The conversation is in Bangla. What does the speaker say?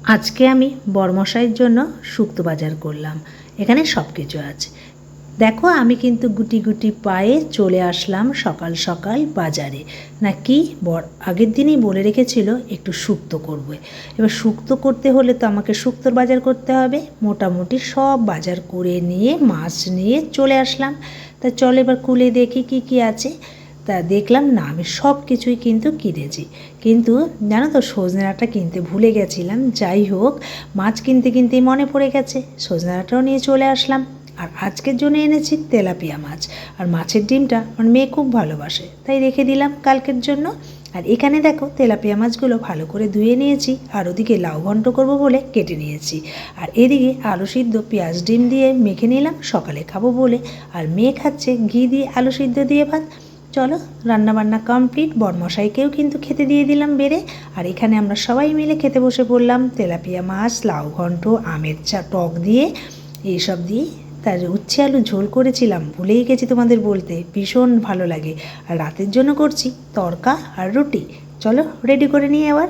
আজকে আমি বরমশাইয়ের জন্য শুক্তো বাজার করলাম। এখানে সব কিছু আছে। দেখো আমি কিন্তু গুটি গুটি পায়ে চলে আসলাম সকাল সকাল বাজারে। না কি আগের দিনই বলে রেখেছিল একটু শুক্তো করবে। এবার শুক্তো করতে হলে তো আমাকে শুক্তোর বাজার করতে হবে। মোটামুটি সব বাজার করে নিয়ে মাছ নিয়ে চলে আসলাম। তা চল এবার খুলে দেখি কি কি আছে। তা দেখলাম না আমি সব কিছুই কিন্তু কিনেছি, কিন্তু জানো তো সজনে ডাঁটা কিনতে ভুলে গেছিলাম। যাই হোক, মাছ কিনতে কিনতেই মনে পড়ে গেছে, সজনে ডাঁটাও নিয়ে চলে আসলাম। আর আজকের জন্য এনেছি তেলাপিয়া মাছ, আর মাছের ডিমটা আমার মেয়ে খুব ভালোবাসে, তাই রেখে দিলাম কালকের জন্য। আর এখানে দেখো তেলাপিয়া মাছগুলো ভালো করে ধুয়ে নিয়েছি, আর ওদিকে লাউ ঘন্ট করবো বলে কেটে নিয়েছি। আর এদিকে আলু সিদ্ধ পেঁয়াজ ডিম দিয়ে মেখে নিলাম সকালে খাবো বলে। আর মেয়ে খাচ্ছে ঘি দিয়ে আলু সিদ্ধ দিয়ে ভাত। চলো রান্নাবান্না কমপ্লিট, বরমশাইকেও কিন্তু খেতে দিয়ে দিলাম বেড়ে। আর এখানে আমরা সবাই মিলে খেতে বসে পড়লাম। তেলাপিয়া মাছ, লাউ ঘন্ট, আমের টক দিয়ে, এইসব দিয়ে। তার উচ্ছে আলু ঝোল করেছিলাম, ভুলেই গেছি তোমাদের বলতে, ভীষণ ভালো লাগে। আর রাতের জন্য করছি তড়কা আর রুটি। চলো রেডি করে নিয়ে আবার